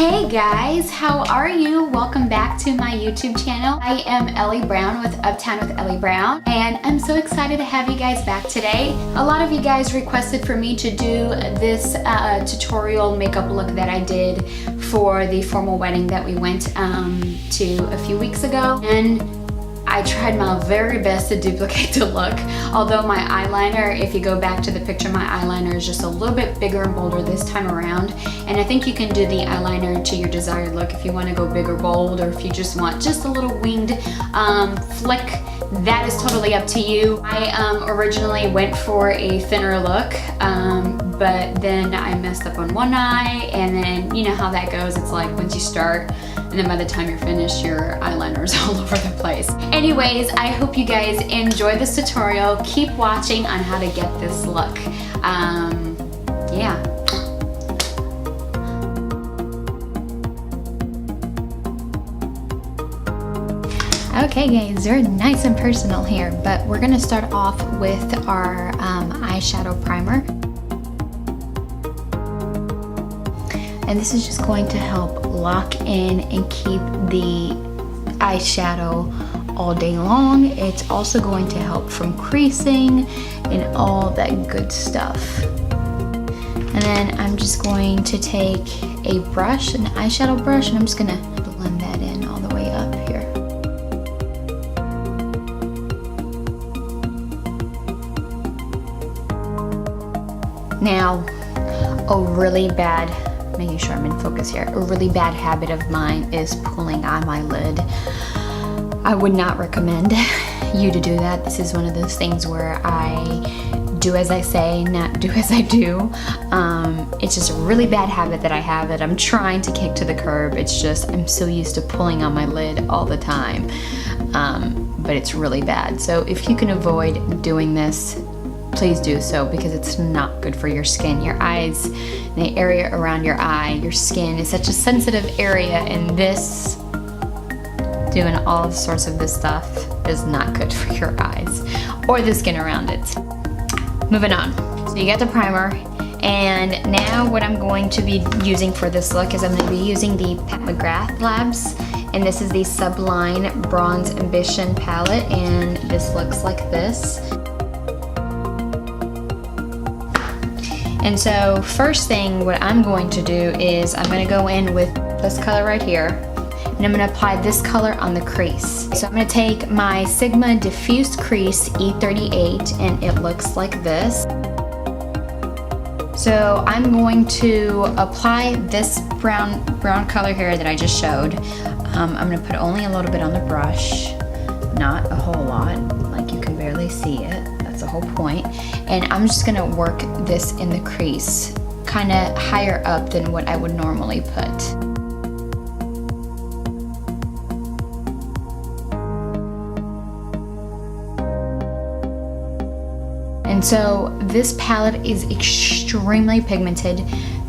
Hey guys, how are you? Welcome back to my YouTube channel. I am Ellie Brown with Uptown with Ellie Brown, and I'm so excited to have you guys back today. A lot of you guys requested for me to do this tutorial makeup look that I did for the formal wedding that we went to a few weeks ago, and I tried my very best to duplicate the look, although my eyeliner, if you go back to the picture, my eyeliner is just a little bit bigger and bolder this time around. And I think you can do the eyeliner to your desired look if you want to go big or bold, or if you just want just a little winged flick. That is totally up to you. I originally went for a thinner look, but then I messed up on one eye, and then you know how that goes. It's like once you start, and then by the time you're finished, your eyeliner is all over the place. Anyways, I hope you guys enjoy this tutorial. Keep watching on how to get this look. Yeah. Okay guys, we're nice and personal here, but we're gonna start off with our eyeshadow primer. And this is just going to help lock in and keep the eyeshadow all day long. It's also going to help from creasing and all that good stuff. And then I'm just going to take a brush, an eyeshadow brush, and I'm just gonna blend that in all the way up here. Now, making sure I'm in focus here, a really bad habit of mine is pulling on my lid. I would not recommend you to do that. This is one of those things where I do as I say, not do as I do. It's just a really bad habit that I have that I'm trying to kick to the curb. It's just, I'm so used to pulling on my lid all the time, but it's really bad. So if you can avoid doing this, please do so, because it's not good for your skin. Your eyes, the area around your eye, your skin is such a sensitive area, and this, doing all sorts of this stuff is not good for your eyes or the skin around it. Moving on. So you got the primer, and now what I'm going to be using for this look is I'm going to be using the McGrath Labs, and this is the Sublime Bronze Ambition palette, and this looks like this. And so first thing, what I'm going to do is I'm going to go in with this color right here, and I'm going to apply this color on the crease. So I'm going to take my Sigma Diffused Crease E38, and it looks like this. So I'm going to apply this brown color here that I just showed. I'm going to put only a little bit on the brush, not a whole lot, like you can barely see it. That's the whole point. And I'm just gonna work this in the crease, kind of higher up than what I would normally put. And so this palette is extremely pigmented.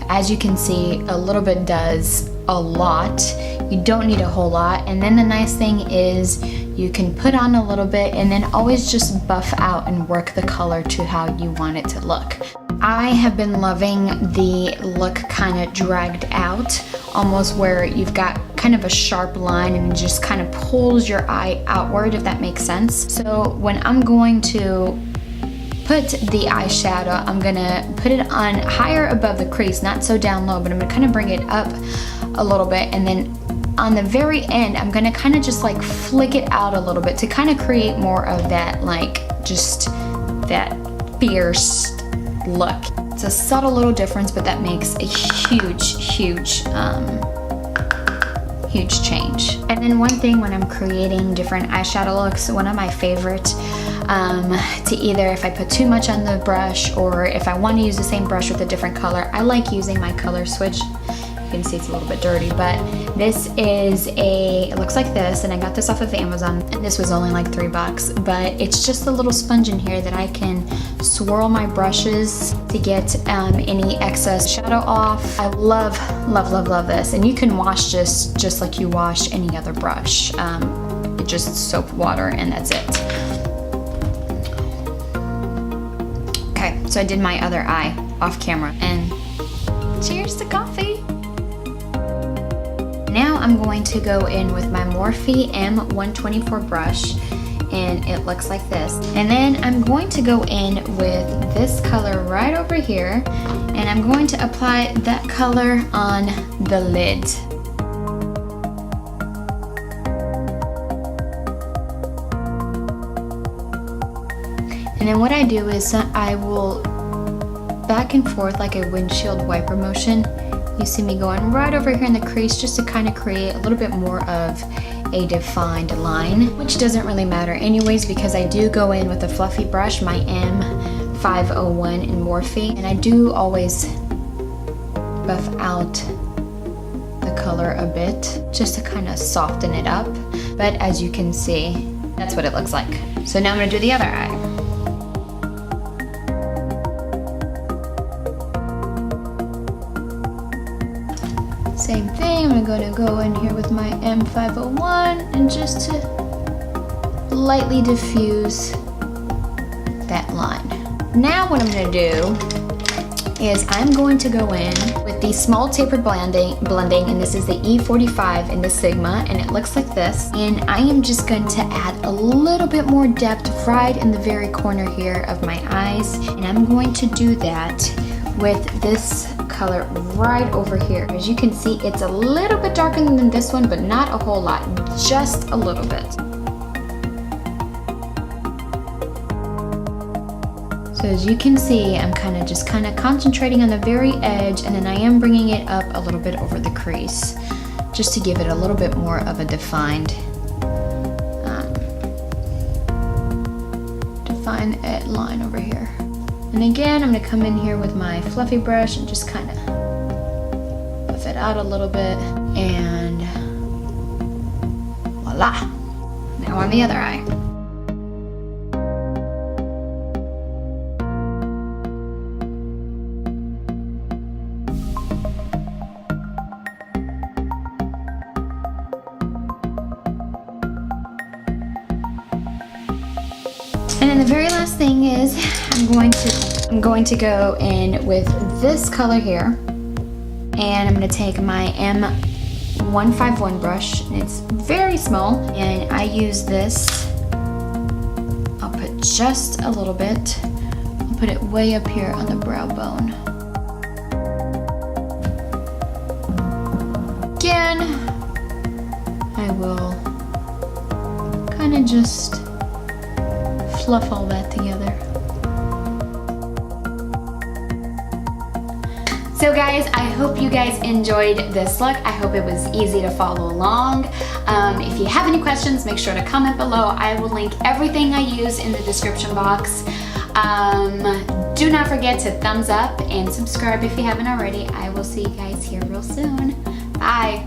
As you can see, a little bit does a lot. You don't need a whole lot. And then the nice thing is you can put on a little bit and then always just buff out and work the color to how you want it to look. I have been loving the look kind of dragged out, almost where you've got kind of a sharp line and it just kind of pulls your eye outward, if that makes sense. So when I'm going to put the eyeshadow, I'm gonna put it on higher above the crease, not so down low, but I'm gonna kind of bring it up a little bit, and then on the very end, I'm gonna kind of just like flick it out a little bit to kind of create more of that, like just that fierce look. It's a subtle little difference, but that makes a huge change. And then one thing when I'm creating different eyeshadow looks, one of my favorite to either, if I put too much on the brush or if I want to use the same brush with a different color, I like using my color switch. You can see it's a little bit dirty, but this is it looks like this, and I got this off of Amazon, and this was only like $3, but it's just a little sponge in here that I can swirl my brushes to get any excess shadow off. I love this, and you can wash this just like you wash any other brush. It just soap water, and that's it. Okay, so I did my other eye off camera, and cheers to coffee. I'm going to go in with my Morphe M124 brush, and it looks like this. And then I'm going to go in with this color right over here, and I'm going to apply that color on the lid. And then what I do is I will back and forth like a windshield wiper motion. You see me going right over here in the crease just to kind of create a little bit more of a defined line, which doesn't really matter anyways because I do go in with a fluffy brush, my M501 in Morphe, and I do always buff out the color a bit just to kind of soften it up. But as you can see, that's what it looks like. So now I'm going to do the other eye. Same thing, I'm going to go in here with my M501 and just to lightly diffuse that line. Now what I'm going to do is I'm going to go in with the small taper blending, and this is the E45 in the Sigma, and it looks like this. And I am just going to add a little bit more depth right in the very corner here of my eyes, and I'm going to do that with this color right over here. As you can see, it's a little bit darker than this one, but not a whole lot, just a little bit. So as you can see, I'm just kind of concentrating on the very edge, and then I am bringing it up a little bit over the crease, just to give it a little bit more of a defined line over here. And again, I'm going to come in here with my fluffy brush and just kind of buff it out a little bit, and voila! Now on the other eye. And then the very last thing is I'm going to go in with this color here, and I'm going to take my M151 brush, and it's very small, and I use this. I'll put just a little bit. I'll put it way up here on the brow bone. Again, I will kind of just fluff all that together. So guys, I hope you guys enjoyed this look. I hope it was easy to follow along. If you have any questions, make sure to comment below. I will link everything I use in the description box. Do not forget to thumbs up and subscribe if you haven't already. I will see you guys here real soon. Bye.